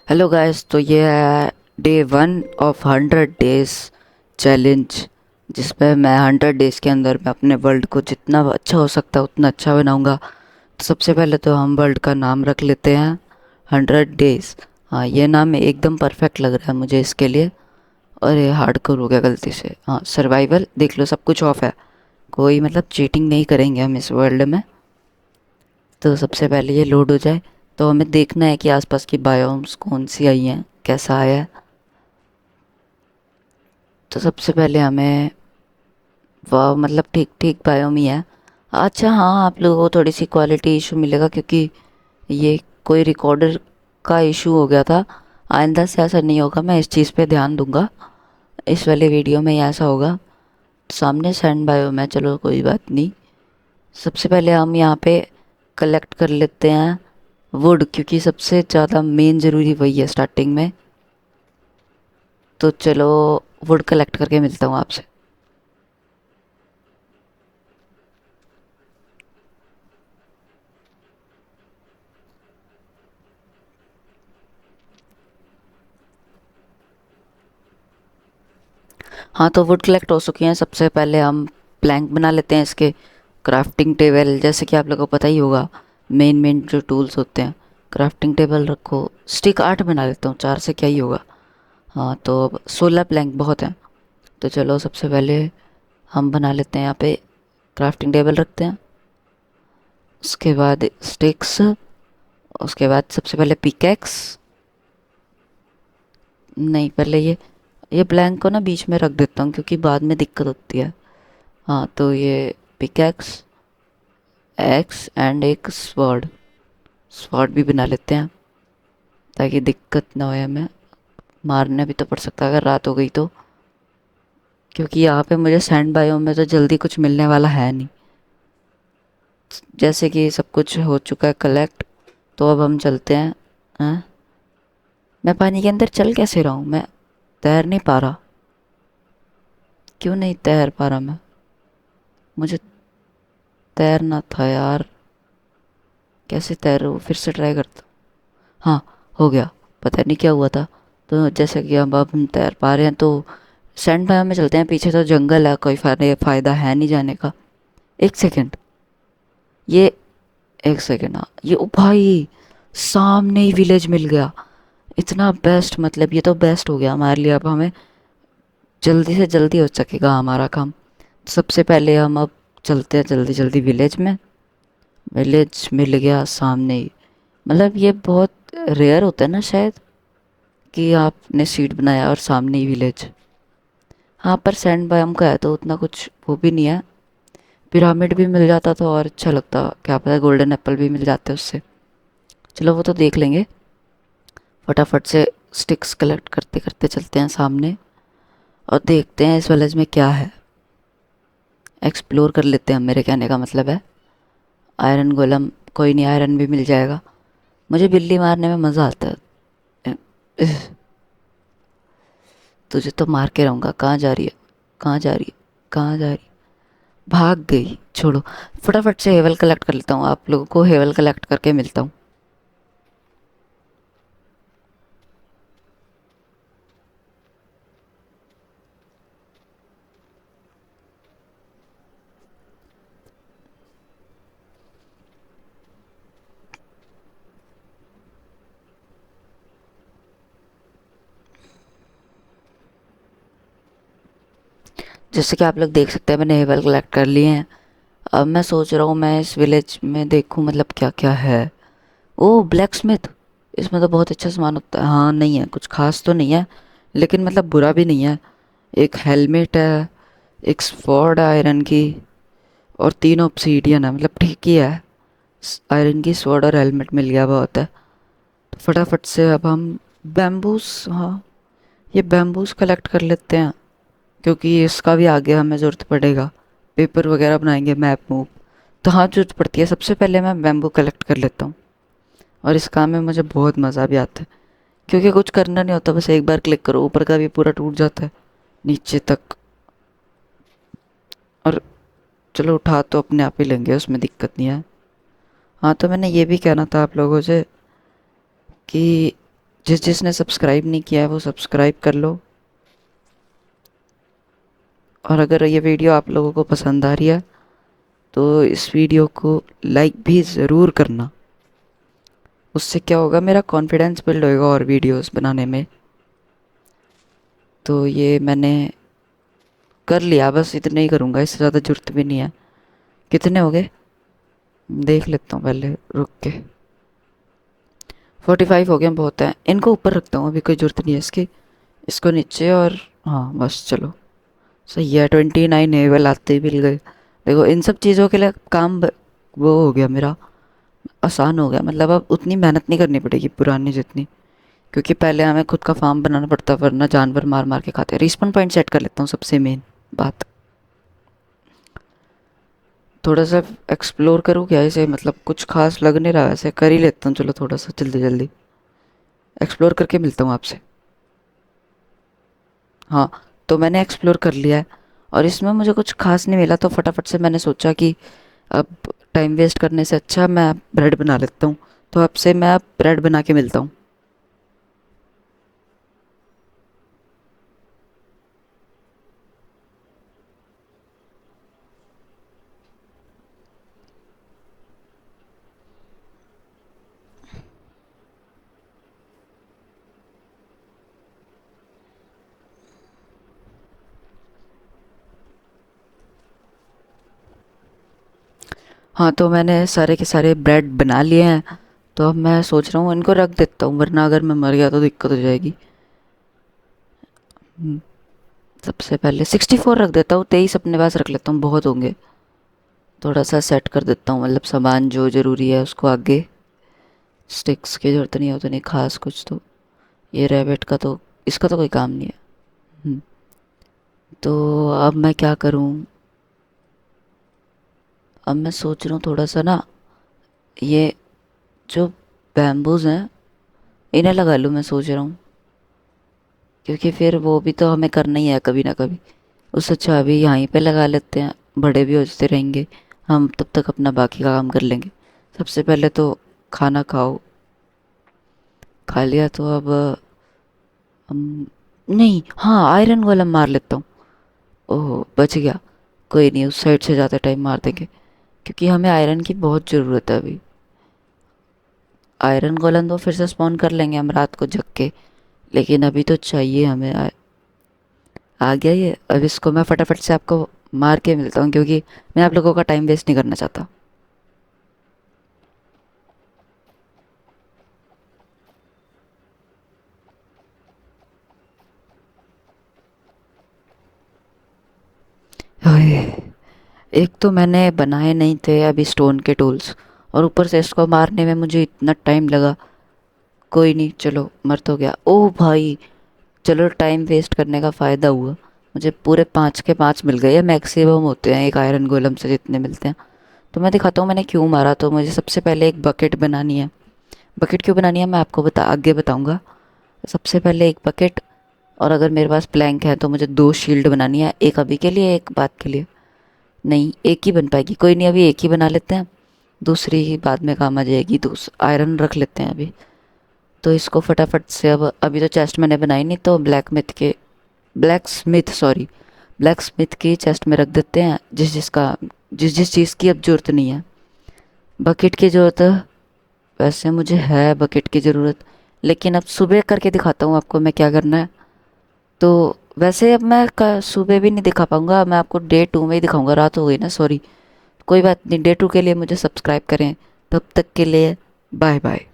Hello guys, तो ये है डे 1 ऑफ 100 डेज चैलेंज, जिसपे मैं 100 डेज के अंदर मैं अपने वर्ल्ड को जितना अच्छा हो सकता है उतना अच्छा बनाऊंगा। तो सबसे पहले तो हम वर्ल्ड का नाम रख लेते हैं 100 डेज। हाँ, ये नाम एकदम परफेक्ट लग रहा है मुझे इसके लिए। और ये हार्डकोर हो गया गलती से। हाँ, सर्वाइवल देख लो, सब कुछ ऑफ है। कोई मतलब चीटिंग नहीं करेंगे हम इस वर्ल्ड में। तो सबसे पहले ये लोड हो जाए तो हमें देखना है कि आसपास की बायोम्स कौन सी आई हैं, कैसा आया है। तो सबसे पहले हमें वाह, मतलब ठीक ठीक बायोम ही है। अच्छा हाँ, आप लोगों को थोड़ी सी क्वालिटी इशू मिलेगा क्योंकि ये कोई रिकॉर्डर का इशू हो गया था। आइंदा से ऐसा नहीं होगा, मैं इस चीज़ पे ध्यान दूंगा। इस वाले वीडियो में ही ऐसा होगा। सामने सैंड बायोम है, चलो कोई बात नहीं। सबसे पहले हम यहाँ पे कलेक्ट कर लेते हैं वुड, क्योंकि सबसे ज़्यादा मेन ज़रूरी वही है स्टार्टिंग में। तो चलो, वुड कलेक्ट करके मिलता हूँ आपसे। हाँ, तो वुड कलेक्ट हो चुकी हैं। सबसे पहले हम प्लैंक बना लेते हैं इसके। क्राफ्टिंग टेबल, जैसे कि आप लोगों को पता ही होगा, मेन मेन जो टूल्स होते हैं। क्राफ्टिंग टेबल रखो। स्टिक 8 बना लेता हूँ, 4 से क्या ही होगा। हाँ, तो अब 16 प्लैंक बहुत हैं। तो चलो, सबसे पहले हम बना लेते हैं यहाँ पे। क्राफ्टिंग टेबल रखते हैं, उसके बाद स्टिक्स, उसके बाद सबसे पहले पिकेक्स। नहीं, पहले ये ब्लैंक को ना बीच में रख देता हूँ क्योंकि बाद में दिक्कत होती है। हाँ, तो ये पिकेक्स, एक्स एंड एक स्वॉर्ड। स्वॉर्ड भी बना लेते हैं ताकि दिक्कत ना हो हमें। मारने भी तो पड़ सकता है अगर रात हो गई तो, क्योंकि यहाँ पे मुझे सैंड बायोम में तो जल्दी कुछ मिलने वाला है नहीं। जैसे कि सब कुछ हो चुका है कलेक्ट। तो अब हम चलते हैं। हाँ? मैं पानी के अंदर चल कैसे रहा हूँ? मैं तैर नहीं पा रहा। क्यों नहीं तैर पा रहा मैं? मुझे तैरना था यार। कैसे तैरूँ? फिर से ट्राई करता। हाँ, हो गया। पता नहीं क्या हुआ था। तो जैसे कि अब हम तैर पा रहे हैं तो सैंड बायोम में चलते हैं। पीछे तो जंगल है, कोई फ़ायदा है नहीं जाने का। एक सेकंड, ये एक सेकंड। हाँ, ये ओ भाई, सामने ही विलेज मिल गया। इतना बेस्ट, मतलब ये तो बेस्ट हो गया हमारे लिए। अब हमें जल्दी से जल्दी हो सकेगा हमारा काम। सबसे पहले हम अब चलते हैं जल्दी जल्दी विलेज में। विलेज मिल गया सामने ही। मतलब ये बहुत रेयर होता है ना शायद, कि आपने सीट बनाया और सामने ही विलेज। हाँ, पर सैंड बायोम का है तो उतना कुछ वो भी नहीं है। पिरामिड भी मिल जाता तो और अच्छा लगता, क्या पता गोल्डन एप्पल भी मिल जाते उससे। चलो, वो तो देख लेंगे। फटाफट से स्टिक्स कलेक्ट करते करते चलते हैं सामने और देखते हैं इस विलेज में क्या है। एक्सप्लोर कर लेते हैं, मेरे कहने का मतलब है। आयरन गोलम, कोई नहीं, आयरन भी मिल जाएगा। मुझे बिल्ली मारने में मज़ा आता है। इह, तुझे तो मार के रहूँगा। कहाँ जा रही है? कहाँ जा रही है? कहाँ जा रही है? भाग गई, छोड़ो। फटाफट से हेवल कलेक्ट कर लेता हूँ, आप लोगों को हेवल कलेक्ट करके मिलता हूँ। जैसे कि आप लोग देख सकते हैं, मैंने हेवल कलेक्ट कर लिए हैं। अब मैं सोच रहा हूँ मैं इस विलेज में देखूँ मतलब क्या क्या है। ओह, ब्लैक स्मिथ। इसमें तो बहुत अच्छा सामान होता है। हाँ, नहीं है कुछ खास तो नहीं है, लेकिन मतलब बुरा भी नहीं है। एक हेलमेट है, एक स्वॉर्ड आयरन की, और 3 ऑब्सीडियन है, मतलब ठीक ही है। आयरन की स्वॉर्ड और हेलमेट मिल गया, बहुत है। तो फटाफट से अब हम बैम्बूस, हाँ, ये बैम्बूस कलेक्ट कर लेते हैं क्योंकि इसका भी आगे हमें ज़रूरत पड़ेगा। पेपर वगैरह बनाएंगे, मैप मूप। तो हाँ, जरूरत पड़ती है। सबसे पहले मैं बैम्बू कलेक्ट कर लेता हूँ। और इस काम में मुझे बहुत मज़ा भी आता है क्योंकि कुछ करना नहीं होता, बस एक बार क्लिक करो, ऊपर का भी पूरा टूट जाता है नीचे तक। और चलो, उठा तो अपने आप ही लेंगे, उसमें दिक्कत नहीं है। हाँ, तो मैंने ये भी कहना था आप लोगों से कि जिसने सब्सक्राइब नहीं किया है वो सब्सक्राइब कर लो। और अगर ये वीडियो आप लोगों को पसंद आ रही है तो इस वीडियो को लाइक भी ज़रूर करना। उससे क्या होगा, मेरा कॉन्फिडेंस बिल्ड होएगा और वीडियोस बनाने में। तो ये मैंने कर लिया, बस इतने ही करूँगा, इससे ज़्यादा ज़रूरत भी नहीं है। कितने हो गए देख लेता हूँ पहले, रुक के। 45 हो गए, बहुत है। इनको ऊपर रखता हूँ, अभी कोई ज़रूरत नहीं है इसकी। इसको नीचे, और हाँ बस चलो सही है। 29 लेवल आते ही मिल गए। देखो इन सब चीज़ों के लिए वो हो गया मेरा, आसान हो गया। मतलब अब उतनी मेहनत नहीं करनी पड़ेगी पुरानी जितनी, क्योंकि पहले हमें खुद का फार्म बनाना पड़ता, वरना जानवर मार मार के खाते। रिस्पॉन पॉइंट सेट कर लेता हूँ, सबसे मेन बात। थोड़ा सा एक्सप्लोर करूँ क्या इसे, मतलब कुछ खास लग नहीं रहा, वैसे कर ही लेता हूँ चलो थोड़ा सा जल्दी जल्दी एक्सप्लोर करके मिलता हूँ आपसे। हाँ, तो मैंने एक्सप्लोर कर लिया है और इसमें मुझे कुछ खास नहीं मिला, तो फटाफट से मैंने सोचा कि अब टाइम वेस्ट करने से अच्छा मैं ब्रेड बना लेता हूँ। तो अब से मैं अब ब्रेड बना के मिलता हूँ। हाँ, तो मैंने सारे के सारे ब्रेड बना लिए हैं। तो अब मैं सोच रहा हूँ इनको रख देता हूँ, वरना अगर मैं मर गया तो दिक्कत हो जाएगी। हम्म, सबसे पहले 64 रख देता हूँ, 23 अपने पास रख लेता हूँ, बहुत होंगे। थोड़ा सा सेट कर देता हूँ, मतलब सामान जो ज़रूरी है उसको आगे। स्टिक्स की ज़रूरत नहीं है उतनी खास कुछ तो। ये रैबिट का तो, इसका तो कोई काम नहीं है। हम्म, तो अब मैं क्या करूँ। अब मैं सोच रहा हूँ थोड़ा सा ना, ये जो बैम्बूज हैं इन्हें लगा लूँ, मैं सोच रहा हूँ। क्योंकि फिर वो भी तो हमें करना ही है कभी ना कभी। उससे अच्छा अभी यहीं पे लगा लेते हैं, बड़े भी होते रहेंगे, हम तब तक अपना बाकी का काम कर लेंगे। सबसे पहले तो खाना खाओ। खा लिया तो अब हम, नहीं हाँ आयरन गोलम मार लेता हूँ। ओह बच गया। कोई नहीं, उस साइड से ज़्यादा टाइम मार देंगे, क्योंकि हमें आयरन की बहुत ज़रूरत है अभी। आयरन गोलम तो फिर से स्पॉन कर लेंगे हम रात को जग के, लेकिन अभी तो चाहिए हमें। आ गया ये, अब इसको मैं फटाफट से आपको मार के मिलता हूँ, क्योंकि मैं आप लोगों का टाइम वेस्ट नहीं करना चाहता। हाय, एक तो मैंने बनाए नहीं थे अभी स्टोन के टूल्स, और ऊपर से इसको मारने में मुझे इतना टाइम लगा। कोई नहीं, चलो मर तो गया। ओ भाई, चलो टाइम वेस्ट करने का फ़ायदा हुआ। मुझे पूरे 5 के 5 मिल गए, मैक्सिमम होते हैं एक आयरन गोलम से जितने मिलते हैं। तो मैं दिखाता हूँ मैंने क्यों मारा। तो मुझे सबसे पहले एक बकेट बनानी है। बकेट क्यों बनानी है मैं आपको आगे बताऊँगा। सबसे पहले एक बकेट, और अगर मेरे पास प्लैंक है तो मुझे 2 शील्ड बनानी है, एक अभी के लिए एक बात के लिए। नहीं, एक ही बन पाएगी, कोई नहीं अभी एक ही बना लेते हैं, दूसरी ही बाद में काम आ जाएगी। आयरन रख लेते हैं अभी। तो इसको फटाफट से, अब अभी तो चेस्ट मैंने बनाई नहीं, तो black Smith sorry black Smith की चेस्ट में रख देते हैं, जिस जिस चीज़ की अब ज़रूरत नहीं है। बकेट की ज़रूरत है, वैसे मुझे है बकेट की ज़रूरत, लेकिन अब सुबह करके दिखाता हूँ आपको मैं क्या करना है। तो वैसे अब मैं सुबह भी नहीं दिखा पाऊँगा, मैं आपको डे 2 में ही दिखाऊंगा। रात हो गई ना, सॉरी। कोई बात नहीं, डे 2 के लिए मुझे सब्सक्राइब करें। तब तक के लिए बाय बाय।